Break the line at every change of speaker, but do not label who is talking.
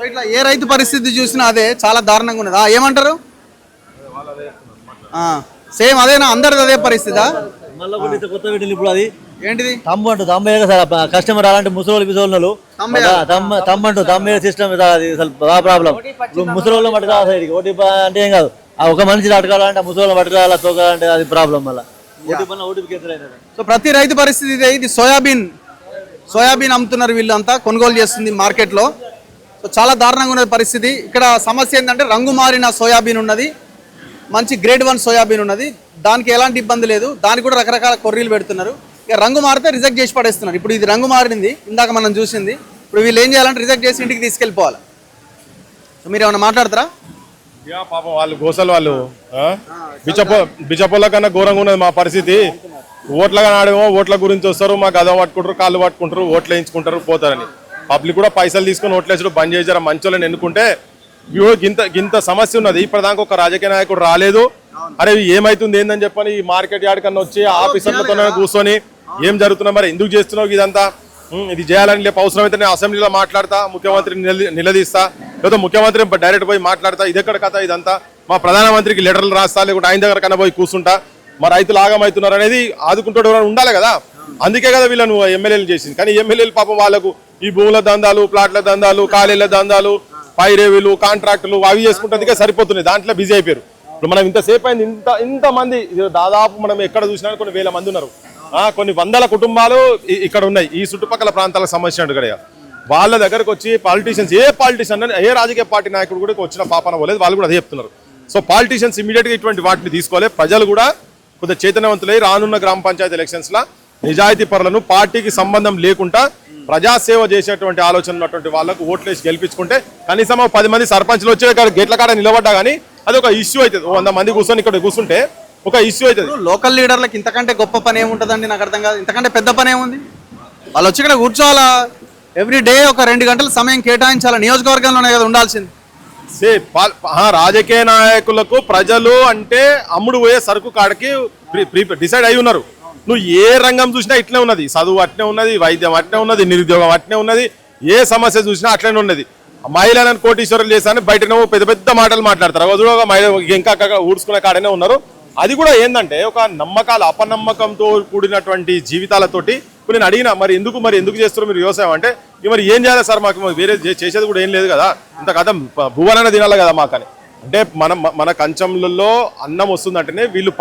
So ఇట్లా ఏ రైతు పరిస్థితి చూసినా అదే చాలా దారుణంగా ఉన్నదా ఏమంటారు? సేమ్ అదేనా? అందరిది అదే పరిస్థితా?
మళ్ళీ కొత్త పెట్టింది ఇప్పుడు అది
ఏంటిది?
తమ్మే సార్ కస్టమర్ అలాంటి ముసలి పిసోళ్ళు తమ్మే సిస్టమ్ అది బాగా ప్రాబ్లం. ముసలి పట్టుకోవాలి సైడ్కి ఓటీ అంటే ఏం కాదు. ఒక మనిషిని అడగాలంటే ముసలి పట్టుకోవాలా తోకాలంటే అది ప్రాబ్లం. మళ్ళీ ఓటీపీకి ఎదురైనది.
సో ప్రతి రైతు పరిస్థితి ఇదే. ఇది సోయాబీన్ అమ్ముతున్నారు వీళ్ళంతా, కొనుగోలు చేస్తుంది మార్కెట్లో. సో చాలా దారుణంగా ఉన్నది పరిస్థితి. ఇక్కడ సమస్య ఏంటంటే రంగు మారిన సోయాబీన్ ఉన్నది, మంచి గ్రేడ్ 1 సోయాబీన్ ఉన్నది. దానికి ఎలాంటి ఇబ్బంది లేదు. దానికి కూడా రకరకాల కొర్రీలు పెడుతున్నారు. ఇక రంగు మారితే రిజెక్ట్ చేసి పడేస్తున్నారు. ఇప్పుడు ఇది రంగు మారింది, ఇందాక మనం చూసింది. ఇప్పుడు వీళ్ళు ఏం చేయాలంటే రిజెక్ట్ చేసి ఇంటికి తీసుకెళ్ళిపోవాలి. సో మీరు ఏమైనా మాట్లాడతారా?
పాపం వాళ్ళు గోసలు వాళ్ళు బిచ్చపోళ్ళ కన్నా ఘోరంగా ఉన్నది మా పరిస్థితి. ఓట్లగా నాడేమో ఓట్ల గురించి వస్తారు, మాకు గదం పట్టుకుంటారు, కాళ్ళు పట్టుకుంటారు, ఓట్లు వేయించుకుంటారు, పోతారని. పబ్లిక్ కూడా పైసలు తీసుకొని ఓట్లు వేసడం బంద్ చేసారు. మంచోళ్ళని ఎన్నుకుంటే గింత సమస్య ఉన్నది. ఇప్పటిదాకా ఒక రాజకీయ నాయకుడు రాలేదు. అరే ఏమైతుంది ఏందని చెప్పని ఈ మార్కెట్ యార్డ్ కన్నా వచ్చి ఆఫీసర్లతో కూర్చొని ఏం జరుగుతున్నా మరి ఎందుకు చేస్తున్నావు ఇదంతా, ఇది చేయాలని లేపు అవసరమైతే నేను అసెంబ్లీలో మాట్లాడతా, ముఖ్యమంత్రిని నిలదీస్తా, లేదా ముఖ్యమంత్రి డైరెక్ట్ పోయి మాట్లాడతా. ఇదెక్కడ కథ ఇదంతా? మా ప్రధానమంత్రికి లెటర్లు రాస్తా, లేకుంటే ఆయన దగ్గర కన్నా పోయి కూర్చుంటా. మరి రైతులు ఆగమవుతున్నారు అనేది ఆదుకుంటూ ఉండాలి కదా. అందుకే కదా వీళ్ళను ఎమ్మెల్యేలు చేసింది. కానీ ఎమ్మెల్యేలు పాపం వాళ్ళకు ఈ భూముల దందాలు, ప్లాట్ల దందాలు, ఖాళీల దందాలు, పైరేవీలు, కాంట్రాక్టులు అవి చేసుకుంటే సరిపోతున్నాయి. దాంట్లో బిజీ అయిపోయారు. ఇప్పుడు మనం ఇంతసేపు అయింది, ఇంతమంది దాదాపు మనం ఎక్కడ చూసినా కొన్ని వేల మంది ఉన్నారు. కొన్ని వందల కుటుంబాలు ఇక్కడ ఉన్నాయి ఈ చుట్టుపక్కల ప్రాంతాలకు సంబంధించినట్టు కదా. వాళ్ళ దగ్గరకు వచ్చి పాలిటీషియన్స్, ఏ పాలిటీషియన్ ఏ రాజకీయ పార్టీ నాయకుడు కూడా వచ్చిన పాపన పోలేదు. వాళ్ళు కూడా అదే చెప్తున్నారు. సో పాలిటీషియన్స్ ఇమీడియట్గా ఇటువంటి వాటిని తీసుకోవాలి. ప్రజలు కూడా కొద్దిగా చైతన్యవంతులై రానున్న గ్రామ పంచాయతీ ఎలక్షన్స్లో నిజాయితీ పరులను పార్టీకి సంబంధం లేకుండా ప్రజాసేవ చేసేటువంటి ఆలోచన ఉన్నటువంటి వాళ్ళకు ఓట్లేసి గెలిపించుకుంటే కనీసం 10 మంది సర్పంచ్లు వచ్చే గేట్ల కాడ నిలబడ్డా కానీ అది ఒక ఇష్యూ అవుతుంది. 100 మంది కూర్చొని ఇక్కడ కూర్చుంటే ఒక ఇష్యూ అవుతుంది.
లోకల్ లీడర్లకు ఇంతకంటే గొప్ప పని ఏముంటుందండి? నాకు అర్థం కాదు. ఇంతకంటే పెద్ద పని ఏముంది? వాళ్ళు వచ్చి ఇక్కడ కూర్చోవాలా, ఎవ్రీ డే ఒక 2 గంటల సమయం కేటాయించాలా. నియోజకవర్గంలోనే కదా ఉండాల్సింది.
రాజకీయ నాయకులకు ప్రజలు అంటే అమ్ముడు పోయే సరుకు కాడికి డిసైడ్ అయి ఉన్నారు. నువ్వు ఏ రంగం చూసినా ఇట్లే ఉన్నది. చదువు అట్నే ఉన్నది, వైద్యం అట్నే ఉన్నది, నిరుద్యోగం అట్నే ఉన్నది, ఏ సమస్య చూసినా అట్లనే ఉన్నది. మహిళలను కోటీశ్వరులు చేశాను బయటనే పెద్ద పెద్ద మాటలు మాట్లాడతారు. ఒక మహిళ ఇంకా ఊడ్చుకునే కాడనే ఉన్నారు. అది కూడా ఏంటంటే ఒక నమ్మకాలు అపనమ్మకంతో కూడినటువంటి జీవితాలతోటి. నేను అడిగినా మరి ఎందుకు చేస్తారు మీరు వ్యవసాయం అంటే, మరి ఏం చేయాలి సార్, మాకు వేరే చేసేది కూడా ఏం లేదు కదా, ఇంత కథ భువనైనా తినాలి కదా మాకని. అంటే మన కంచంలో అన్నం వస్తుందంటేనే వీళ్ళు